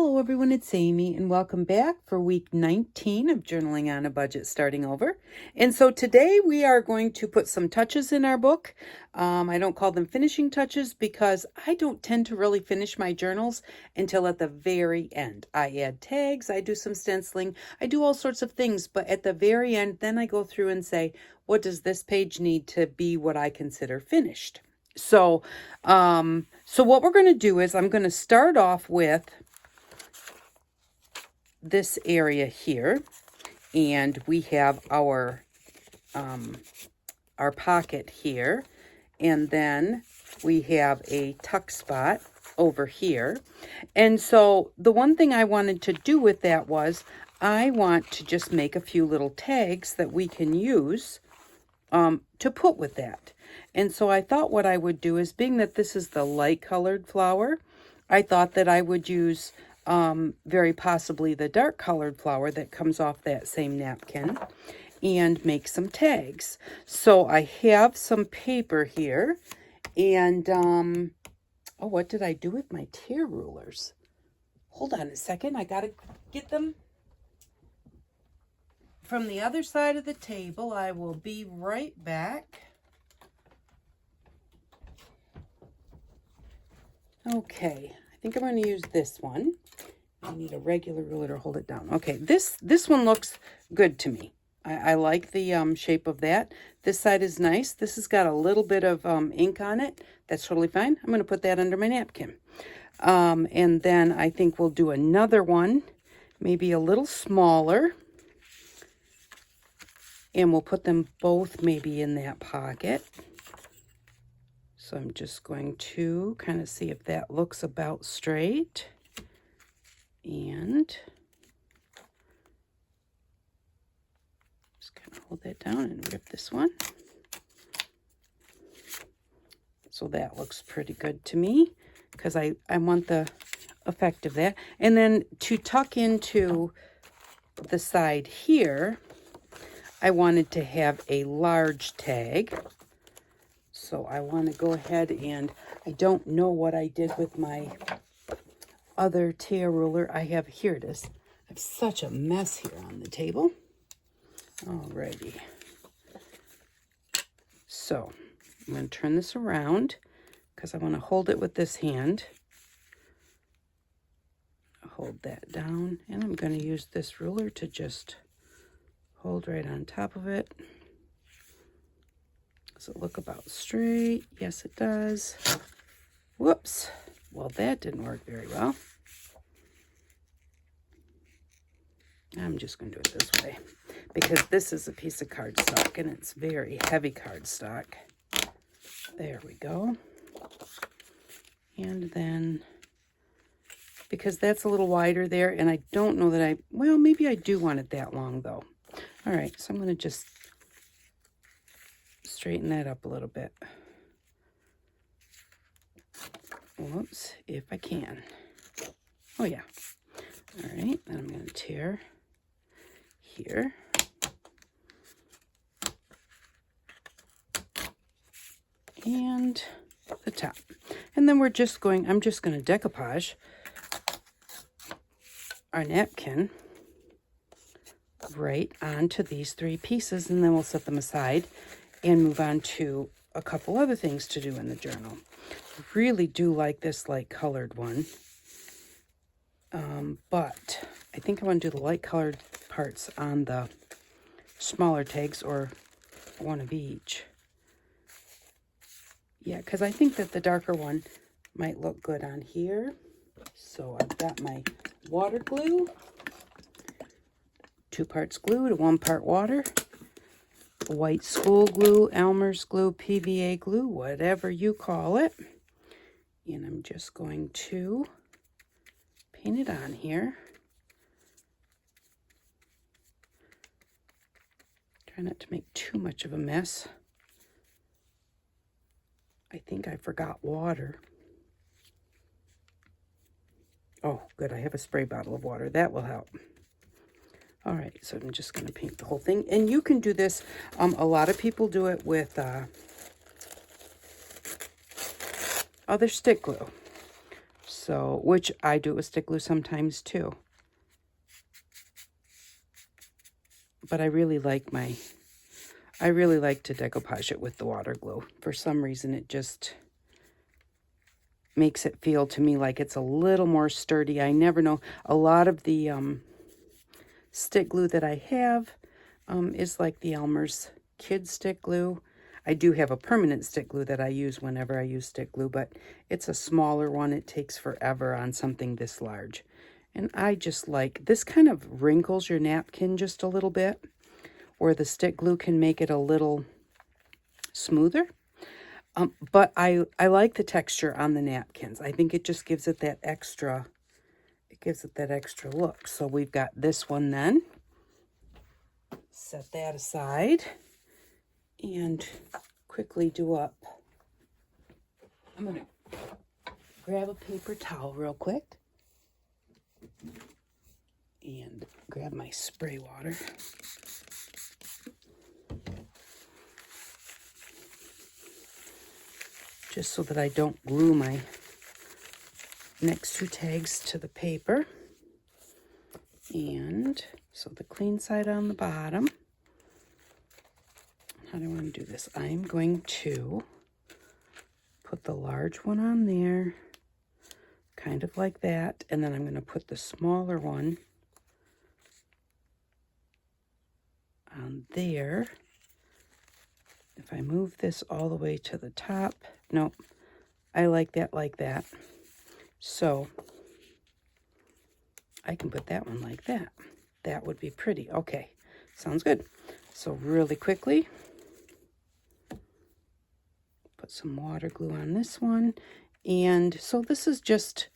Hello everyone, it's Amy and welcome back for week 19 of Journaling on a Budget Starting Over. And so today we are going to put some touches in our book. I don't call them finishing touches because I don't tend to really finish my journals until at the very end. I add tags, I do some stenciling, I do all sorts of things, but at the very end then I go through and say, what does this page need to be what I consider finished? So what we're going to do is I'm going to start off with this area here, and we have our pocket here, and then we have a tuck spot over here. And so the one thing I wanted to do with that was I want to just make a few little tags that we can use to put with that. And so I thought what I would do is, being that this is the light colored flower, I thought that I would use very possibly the dark colored flower that comes off that same napkin and make some tags. So I have some paper here, and oh, what did I do with my tear rulers? Hold on a second, I gotta get them from the other side of the table. I will be right back. Okay, I think I'm going to use this one. I need a regular ruler to hold it down. Okay, this one looks good to me. I like the shape of that. This side is nice. This has got a little bit of ink on it. That's totally fine. I'm going to put that under my napkin. And then I think we'll do another one, maybe a little smaller. And we'll put them both maybe in that pocket. So I'm just going to kind of see if that looks about straight. And just kind of hold that down and rip this one. So that looks pretty good to me, because I want the effect of that. And then to tuck into the side here, I wanted to have a large tag. So I want to go ahead, and I don't know what I did with my other tear ruler. Here it is. I have such a mess here on the table. Alrighty. So I'm going to turn this around because I want to hold it with this hand. Hold that down, and I'm going to use this ruler to just hold right on top of it. Does it look about straight? Yes, it does. Whoops. Well, that didn't work very well. I'm just going to do it this way, because this is a piece of cardstock, and it's very heavy cardstock. There we go. And then, because that's a little wider there, and I don't know that well, maybe I do want it that long, though. All right, so I'm going to just straighten that up a little bit. Whoops, if I can. Oh, yeah. All right, then I'm going to tear here. And the top. And then I'm just going to decoupage our napkin right onto these three pieces, and then we'll set them aside and move on to a couple other things to do in the journal. I really do like this light colored one, but I think I want to do the light colored parts on the smaller tags, or one of each. Yeah, because I think that the darker one might look good on here. So I've got my water glue, 2 parts glue to 1 part water, white school glue, Elmer's glue, PVA glue, whatever you call it. And I'm just going to paint it on here. Try not to make too much of a mess. I think I forgot water. Oh, good, I have a spray bottle of water. That will help. All right, so I'm just going to paint the whole thing. And you can do this, a lot of people do it with other stick glue. So So, which I do with stick glue sometimes too. But I really like to decoupage it with the water glue. For some reason, it just makes it feel to me like it's a little more sturdy. I never know. A lot of the stick glue that I have is like the Elmer's Kid stick glue. I do have a permanent stick glue that I use whenever I use stick glue, but it's a smaller one. It takes forever on something this large. And I just like, this kind of wrinkles your napkin just a little bit, where the stick glue can make it a little smoother. But I like the texture on the napkins. I think it just gives it that extra, look. So we've got this one then. Set that aside and quickly do up. I'm going to grab a paper towel real quick and grab my spray water. Just so that I don't glue my next two tags to the paper. And so the clean side on the bottom. How do I want to do this? I'm going to put the large one on there, kind of like that, and then I'm going to put the smaller one on there. If I move this all the way to the top, nope, I like that. So I can put that one like that. That would be pretty. Okay, sounds good. So really quickly, put some water glue on this one. And so this is just,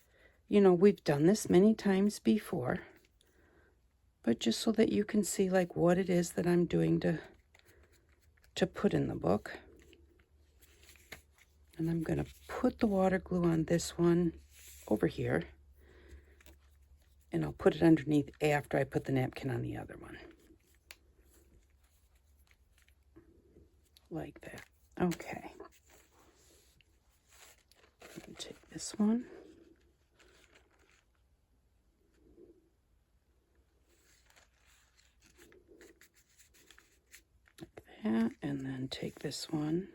we've done this many times before, but just so that you can see like what it is that I'm doing to put in the book. And I'm going to put the water glue on this one over here. And I'll put it underneath after I put the napkin on the other one. Like that. Okay. Take this one. Like that. And then take this one.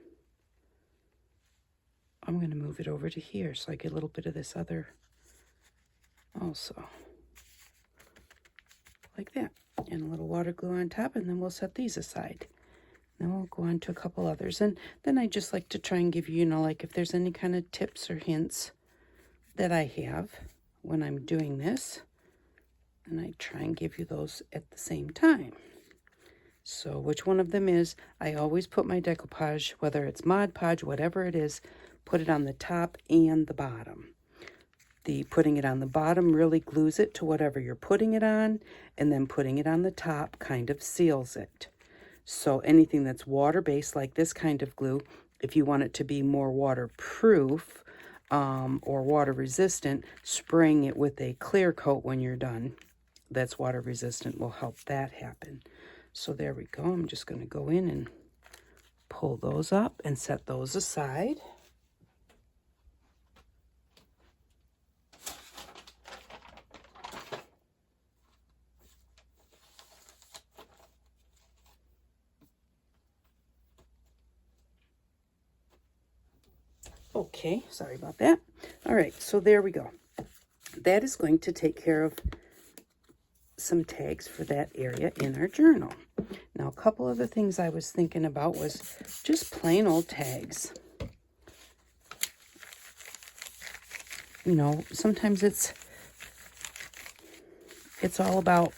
I'm going to move it over to here so I get a little bit of this other also. Like that. And a little water glue on top, and then we'll set these aside. Then we'll go on to a couple others. And then I just like to try and give you, like if there's any kind of tips or hints that I have when I'm doing this. And I try and give you those at the same time. So which one of them is, I always put my decoupage, whether it's Mod Podge, whatever it is, put it on the top and the bottom. The putting it on the bottom really glues it to whatever you're putting it on, and then putting it on the top kind of seals it. So anything that's water-based, like this kind of glue, if you want it to be more waterproof or water-resistant, spraying it with a clear coat when you're done that's water-resistant will help that happen. So there we go. I'm just going to go in and pull those up and set those aside. Okay, sorry about that. All right, so there we go. That is going to take care of some tags for that area in our journal. Now, a couple other things I was thinking about was just plain old tags. Sometimes it's all about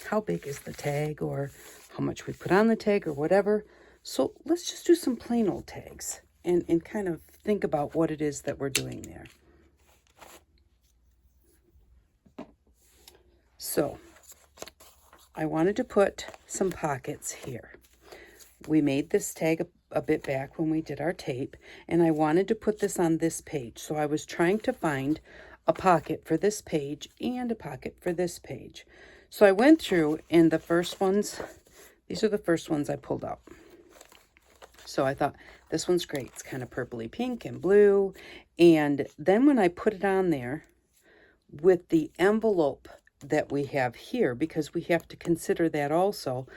how big is the tag or how much we put on the tag or whatever. So let's just do some plain old tags and kind of think about what it is that we're doing there. So I wanted to put some pockets here. We made this tag a bit back when we did our tape, and I wanted to put this on this page. So I was trying to find a pocket for this page and a pocket for this page. So I went through, and the first ones, these are the first ones I pulled out. So I thought, this one's great. It's kind of purpley pink and blue. And then when I put it on there with the envelope that we have here, because we have to consider that also,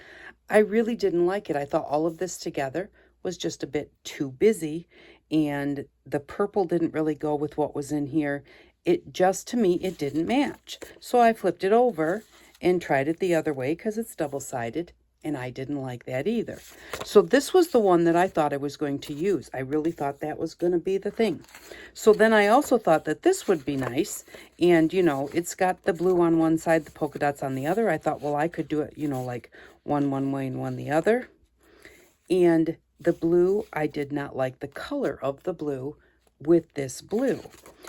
I really didn't like it. I thought all of this together was just a bit too busy, and the purple didn't really go with what was in here. It just, to me, it didn't match. So I flipped it over and tried it the other way because it's double-sided, and I didn't like that either. So this was the one that I thought I was going to use. I really thought that was going to be the thing. So then I also thought that this would be nice, and, you know, it's got the blue on one side, the polka dots on the other. I thought, well, I could do it, you know, like one way and one the other. And the blue, I did not like the color of the blue with this blue.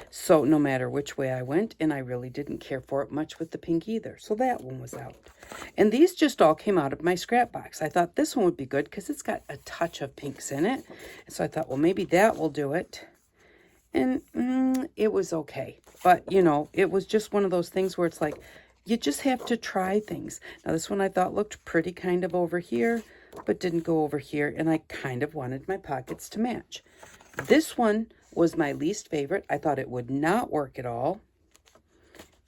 So no matter which way I went, and I really didn't care for it much with the pink either. So that one was out. And these just all came out of my scrap box. I thought this one would be good because it's got a touch of pinks in it. So I thought, well, maybe that will do it. And it was okay. But, you know, it was just one of those things where it's like, you just have to try things. Now, this one I thought looked pretty kind of over here, but didn't go over here. And I kind of wanted my pockets to match. This one was my least favorite. I thought it would not work at all.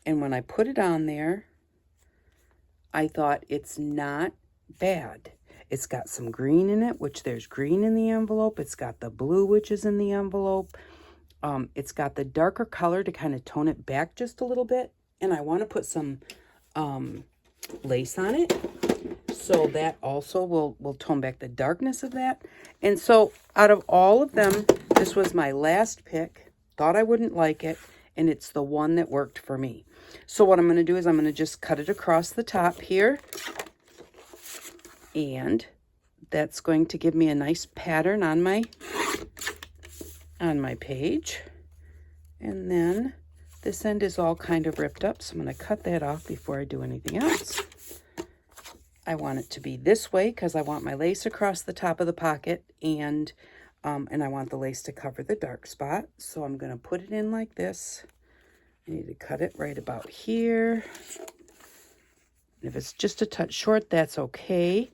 And when I put it on there, I thought it's not bad. It's got some green in it, which there's green in the envelope. It's got the blue, which is in the envelope. It's got the darker color to kind of tone it back just a little bit. And I want to put some lace on it. So that also will tone back the darkness of that. And so out of all of them, this was my last pick. Thought I wouldn't like it. And it's the one that worked for me. So what I'm going to do is I'm going to just cut it across the top here. And that's going to give me a nice pattern on my page. And then this end is all kind of ripped up. So I'm going to cut that off before I do anything else. I want it to be this way because I want my lace across the top of the pocket, and I want the lace to cover the dark spot. So I'm going to put it in like this. I need to cut it right about here. And if it's just a touch short, that's okay,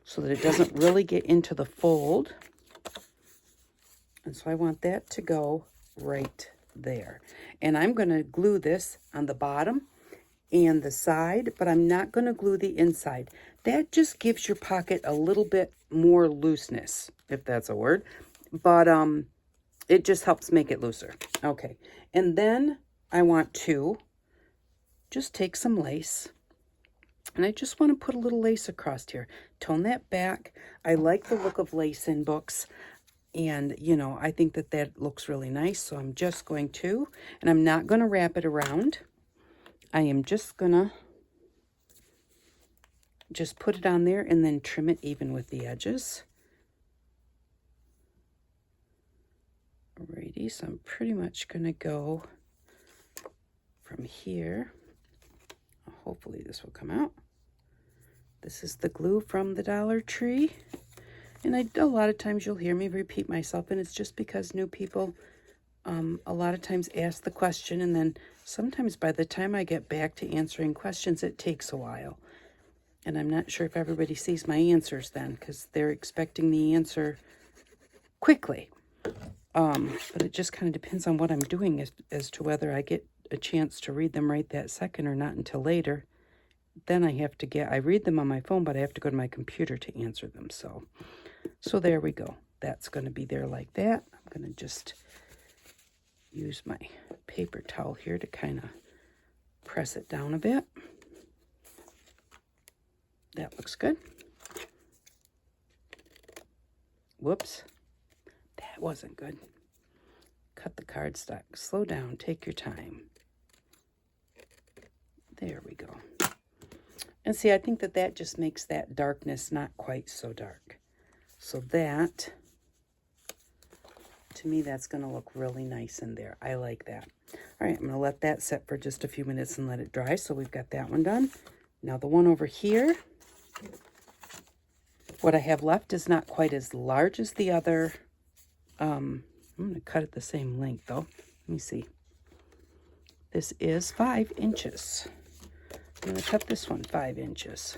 so that it doesn't really get into the fold. And so I want that to go right there. And I'm going to glue this on the bottom and the side, but I'm not going to glue the inside. That just gives your pocket a little bit more looseness, if that's a word. But it just helps make it looser. Okay, and then I want to just take some lace, and I just want to put a little lace across here. Tone that back. I like the look of lace in books, and, you know, I think that that looks really nice, so I'm just going to, and I'm not going to wrap it around. I am just going to just put it on there and then trim it even with the edges. Alrighty, so I'm pretty much going to go from here. Hopefully this will come out. This is the glue from the Dollar Tree. And a lot of times you'll hear me repeat myself, and it's just because new people a lot of times ask the question, and then sometimes by the time I get back to answering questions, it takes a while. And I'm not sure if everybody sees my answers then, because they're expecting the answer quickly. But it just kind of depends on what I'm doing as to whether I get a chance to read them right that second or not until later. Then I read them on my phone, but I have to go to my computer to answer them. So there we go. That's going to be there like that. I'm going to just use my paper towel here to kind of press it down a bit. That looks good. Whoops. That wasn't good. Cut the cardstock. Slow down. Take your time. There we go. And see, I think that just makes that darkness not quite so dark. So that, to me, that's going to look really nice in there. I like that. All right, I'm going to let that set for just a few minutes and let it dry. So we've got that one done. Now the one over here, what I have left is not quite as large as the other. I'm going to cut it the same length, though. Let me see. This is 5 inches. I'm going to cut this one 5 inches.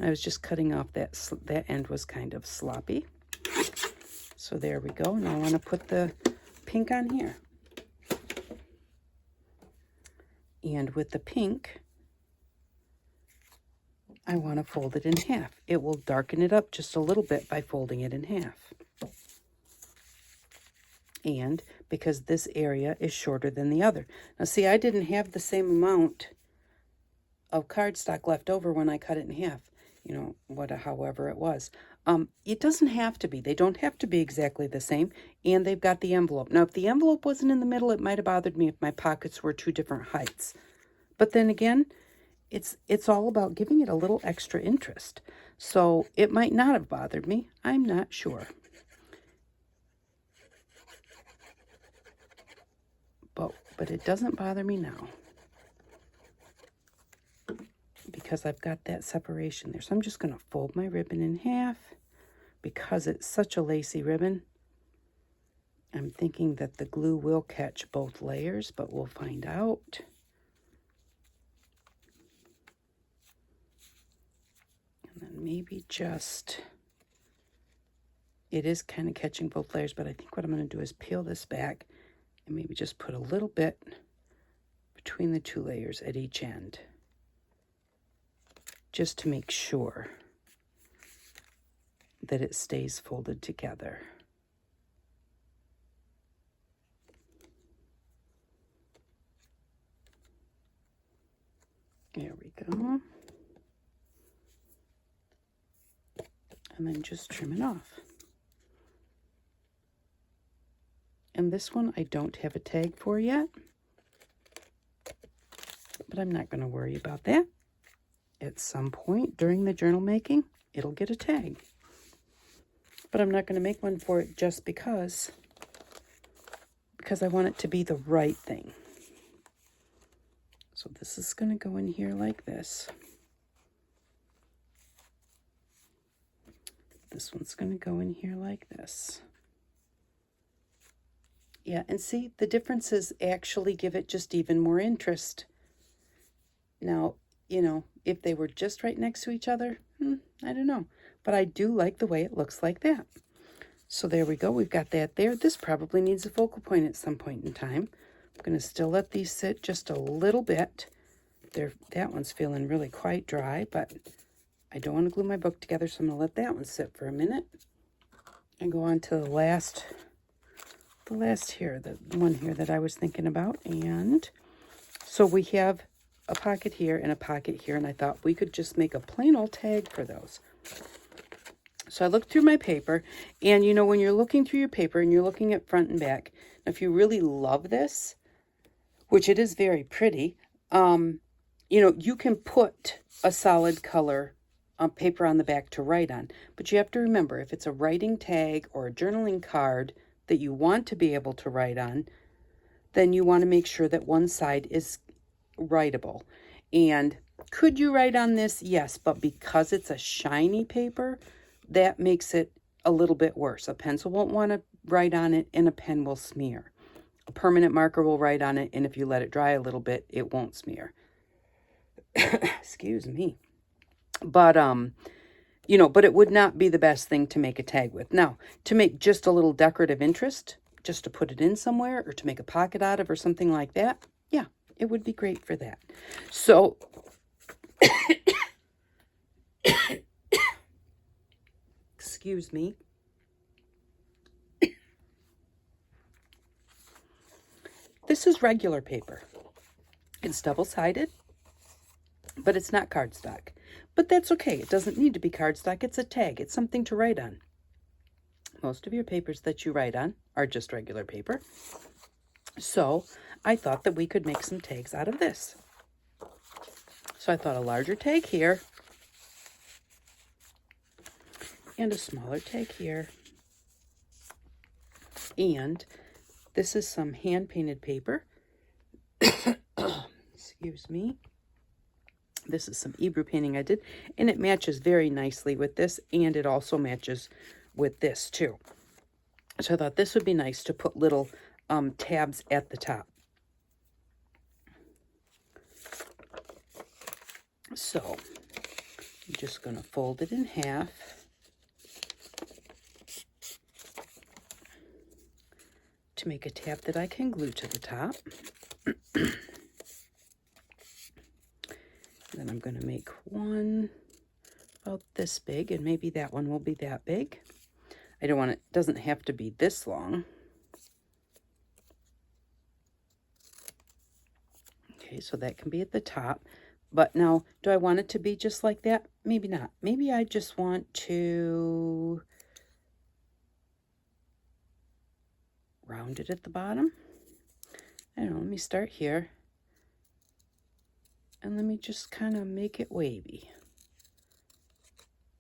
I was just cutting off that end was kind of sloppy. So there we go. Now I want to put the pink on here. And with the pink, I want to fold it in half. It will darken it up just a little bit by folding it in half. And because this area is shorter than the other. Now see, I didn't have the same amount of cardstock left over when I cut it in half. You know, however it was. It doesn't have to be. They don't have to be exactly the same. And they've got the envelope. Now, if the envelope wasn't in the middle, it might have bothered me if my pockets were two different heights. But then again, it's all about giving it a little extra interest. So it might not have bothered me. I'm not sure. But it doesn't bother me now, because I've got that separation there. So I'm just going to fold my ribbon in half. Because it's such a lacy ribbon, I'm thinking that the glue will catch both layers, but we'll find out. And then maybe just, it is kind of catching both layers, but I think what I'm going to do is peel this back and maybe just put a little bit between the two layers at each end, just to make sure that it stays folded together. There we go. And then just trim it off. And this one I don't have a tag for yet, but I'm not going to worry about that. At some point during the journal making, it'll get a tag. But I'm not going to make one for it just because I want it to be the right thing. So this is going to go in here like this. This one's going to go in here like this. Yeah, and see, the differences actually give it just even more interest. Now, you know, if they were just right next to each other, I don't know. But I do like the way it looks like that. So there we go. We've got that there. This probably needs a focal point at some point in time. I'm going to still let these sit just a little bit. That one's feeling really quite dry, but I don't want to glue my book together, so I'm going to let that one sit for a minute and go on to the last here, the one here that I was thinking about. And so we have a pocket here and a pocket here, and I thought we could just make a plain old tag for those. So I looked through my paper, and you know, when you're looking through your paper and you're looking at front and back, if you really love this, which it is very pretty, you know, you can put a solid color paper on the back to write on. But you have to remember, if it's a writing tag or a journaling card that you want to be able to write on, then you want to make sure that one side is writable. And could you write on this? Yes, but because it's a shiny paper, that makes it a little bit worse. A pencil won't want to write on it, and a pen will smear. A permanent marker will write on it, and if you let it dry a little bit, it won't smear. Excuse me. But, you know, but it would not be the best thing to make a tag with. Now, to make just a little decorative interest, just to put it in somewhere or to make a pocket out of or something like that, yeah, it would be great for that. So, excuse me. This is regular paper. It's double-sided, but it's not cardstock. But that's okay. It doesn't need to be cardstock. It's a tag. It's something to write on. Most of your papers that you write on are just regular paper. So I thought that we could make some tags out of this. So I thought a larger tag here and a smaller tag here. And this is some hand-painted paper. Excuse me. This is some Ebru painting I did, and it matches very nicely with this, and it also matches with this too. So I thought this would be nice to put little tabs at the top. So I'm just going to fold it in half. To make a tab that I can glue to the top. Then I'm going to make one about this big, and maybe that one will be that big. I don't want it, doesn't have to be this long. Okay, so that can be at the top. But now, do I want it to be just like that? Maybe not. Maybe I just want to round it at the bottom. I don't know, let me start here. And let me just kind of make it wavy.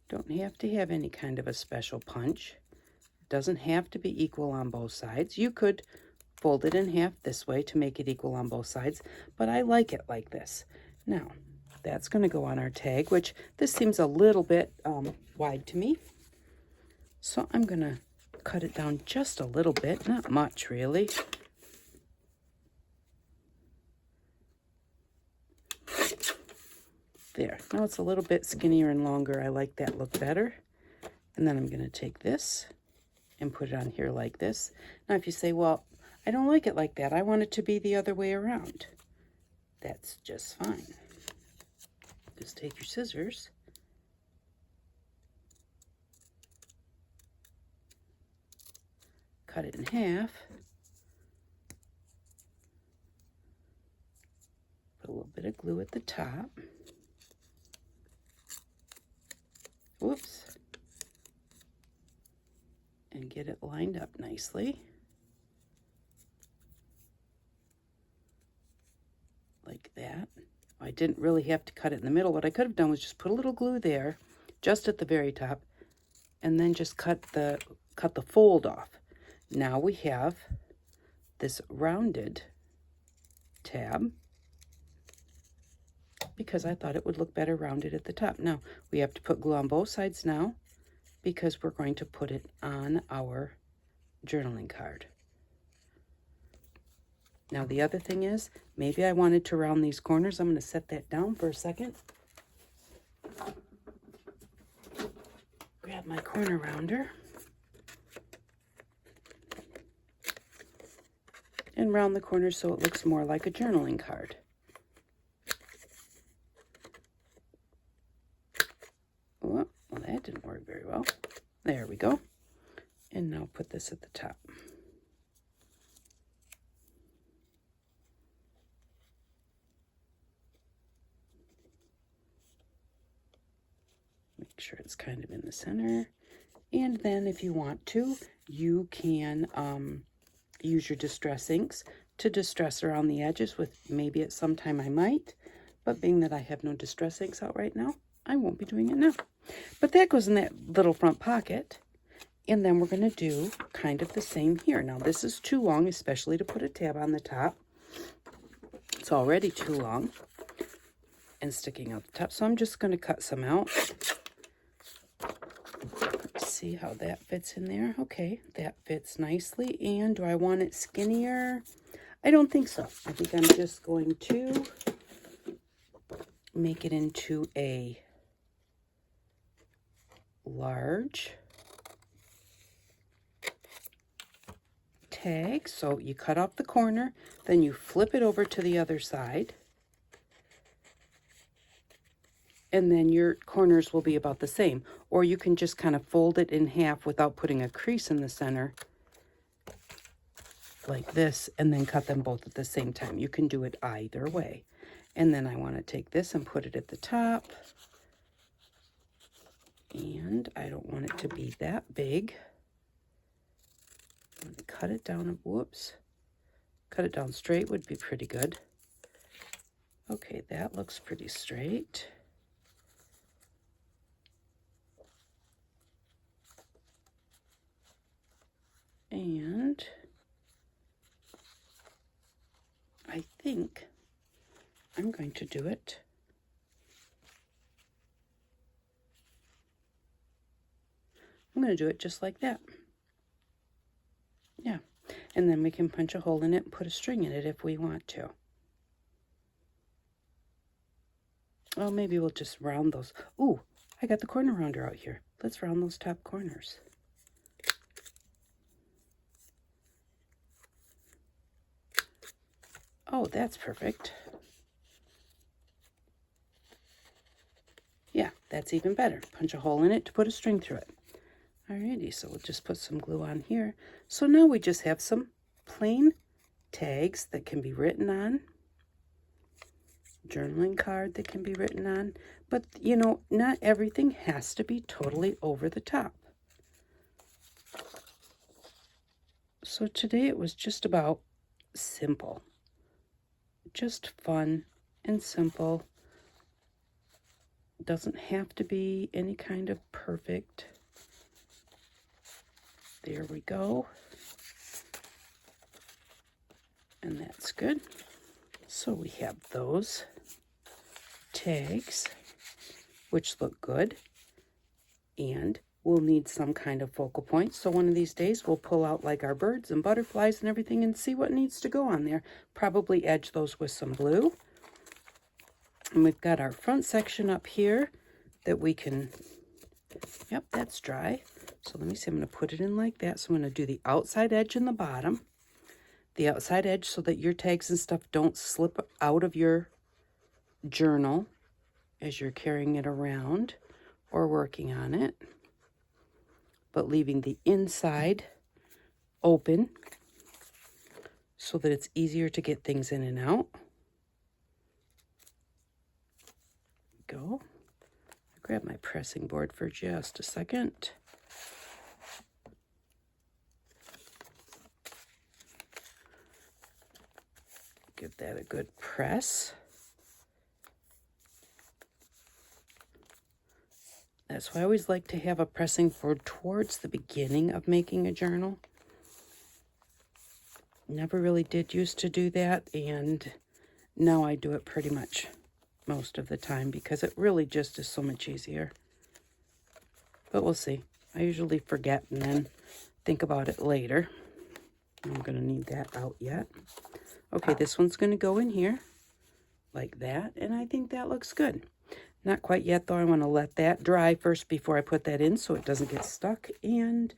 Don't have to have any kind of a special punch. It doesn't have to be equal on both sides. You could fold it in half this way to make it equal on both sides, but I like it like this. Now, that's going to go on our tag, which this seems a little bit wide to me. So I'm going to cut it down just a little bit, not much really. There, now it's a little bit skinnier and longer. I like that look better. And then I'm going to take this and put it on here like this. Now if you say, well, I don't like it like that, I want it to be the other way around, that's just fine. Just take your scissors, cut it in half, put a little bit of glue at the top. Whoops. And get it lined up nicely. Like that. I didn't really have to cut it in the middle. What I could have done was just put a little glue there, just at the very top, and then just cut the fold off. Now we have this rounded tab, because I thought it would look better rounded at the top. Now, we have to put glue on both sides now, because we're going to put it on our journaling card. Now, the other thing is, maybe I wanted to round these corners. I'm going to set that down for a second. Grab my corner rounder. And round the corners so it looks more like a journaling card. Oh, well, that didn't work very well. There we go. And now put this at the top. Make sure it's kind of in the center. And then if you want to, you can use your distress inks to distress around the edges with, maybe at some time I might, but being that I have no distress inks out right now, I won't be doing it now. But that goes in that little front pocket. And then we're going to do kind of the same here. Now this is too long, especially to put a tab on the top. It's already too long and sticking out the top. So I'm just going to cut some out. Let's see how that fits in there. Okay, that fits nicely. And do I want it skinnier? I don't think so. I think I'm just going to make it into a large tag. So you cut off the corner, then you flip it over to the other side, and then your corners will be about the same. Or you can just kind of fold it in half without putting a crease in the center, like this, and then cut them both at the same time. You can do it either way. And then I want to take this and put it at the top. And I don't want it to be that big. I'm going to cut it down. Whoops. Cut it down straight would be pretty good. Okay, that looks pretty straight. And I think I'm going to do it just like that. Yeah. And then we can punch a hole in it and put a string in it if we want to. Oh, maybe we'll just round those. Ooh, I got the corner rounder out here. Let's round those top corners. Oh, that's perfect. Yeah, that's even better. Punch a hole in it to put a string through it. Alrighty, so we'll just put some glue on here. So now we just have some plain tags that can be written on. Journaling card that can be written on. But, you know, not everything has to be totally over the top. So today it was just about simple. Just fun and simple. Doesn't have to be any kind of perfect. There we go. And that's good. So we have those tags, which look good. And we'll need some kind of focal point. So one of these days we'll pull out like our birds and butterflies and everything and see what needs to go on there. Probably edge those with some blue. And we've got our front section up here that we can, yep, that's dry. So let me see, I'm going to put it in like that. So I'm going to do the outside edge and the bottom. The outside edge so that your tags and stuff don't slip out of your journal as you're carrying it around or working on it. But leaving the inside open so that it's easier to get things in and out. Go. Grab my pressing board for just a second. Give that a good press. That's why I always like to have a pressing board towards the beginning of making a journal. Never really did used to do that, and now I do it pretty much most of the time because it really just is so much easier. But we'll see. I usually forget and then think about it later. I'm going to need that out yet. Okay, this one's going to go in here like that, and I think that looks good. Not quite yet, though. I want to let that dry first before I put that in so it doesn't get stuck. And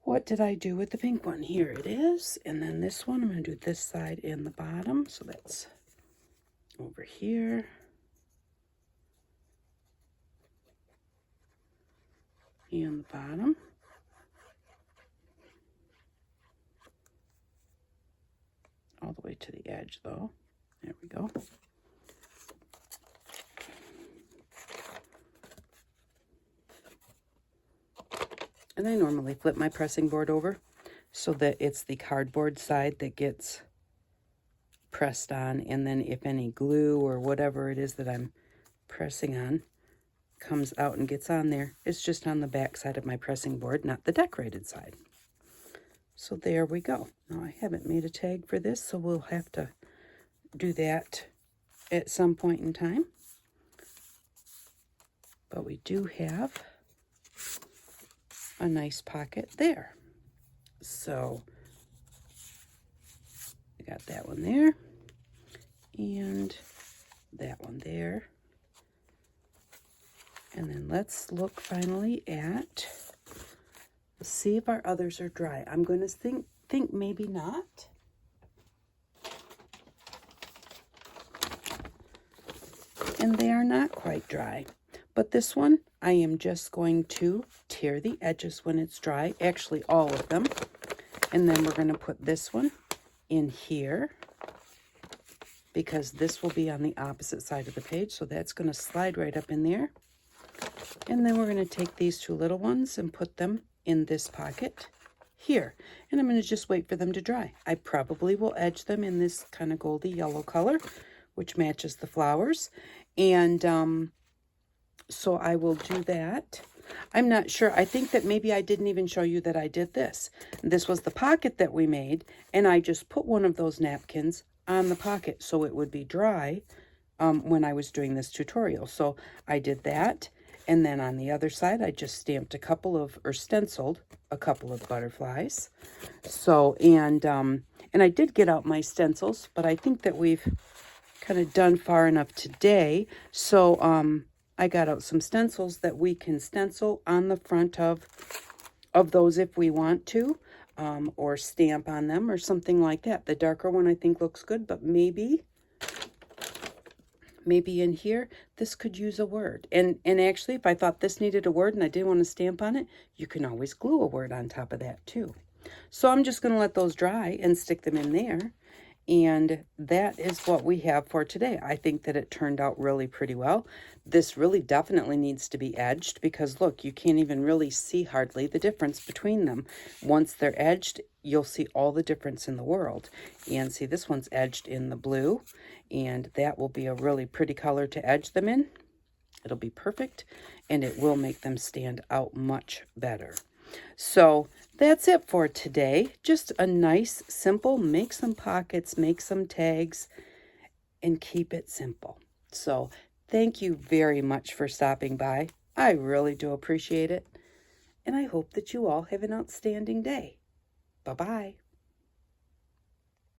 what did I do with the pink one? Here it is. And then this one, I'm going to do this side and the bottom. So that's over here. And the bottom. All the way to the edge, though. There we go. And I normally flip my pressing board over so that it's the cardboard side that gets pressed on. And then if any glue or whatever it is that I'm pressing on comes out and gets on there, it's just on the back side of my pressing board, not the decorated side. So there we go. Now I haven't made a tag for this, so we'll have to do that at some point in time. But we do have a nice pocket there. So we got that one there and that one there. And then let's look finally at, let's see if our others are dry. I'm going to think maybe not. And they are not quite dry. But this one, I am just going to tear the edges when it's dry. Actually, all of them. And then we're going to put this one in here because this will be on the opposite side of the page. So that's going to slide right up in there. And then we're going to take these two little ones and put them in this pocket here. And I'm going to just wait for them to dry. I probably will edge them in this kind of goldy yellow color, which matches the flowers. And so I will do that. I'm not sure. I think that maybe I didn't even show you that I did this. This was the pocket that we made, and I just put one of those napkins on the pocket so it would be dry when I was doing this tutorial. So I did that. And then on the other side, I just stamped a couple of, or stenciled a couple of butterflies. So, and I did get out my stencils, but I think that we've kind of done far enough today. So, I got out some stencils that we can stencil on the front of those if we want to, or stamp on them or something like that. The darker one I think looks good, but maybe in here, this could use a word. And actually, if I thought this needed a word and I didn't want to stamp on it, you can always glue a word on top of that too. So I'm just going to let those dry and stick them in there. And that is what we have for today. I think that it turned out really pretty well. This really definitely needs to be edged because look, you can't even really see hardly the difference between them. Once they're edged, you'll see all the difference in the world. And see, this one's edged in the blue, and that will be a really pretty color to edge them in. It'll be perfect, and it will make them stand out much better. So that's it for today. Just a nice, simple, make some pockets, make some tags, and keep it simple. So thank you very much for stopping by. I really do appreciate it. And I hope that you all have an outstanding day. Bye-bye.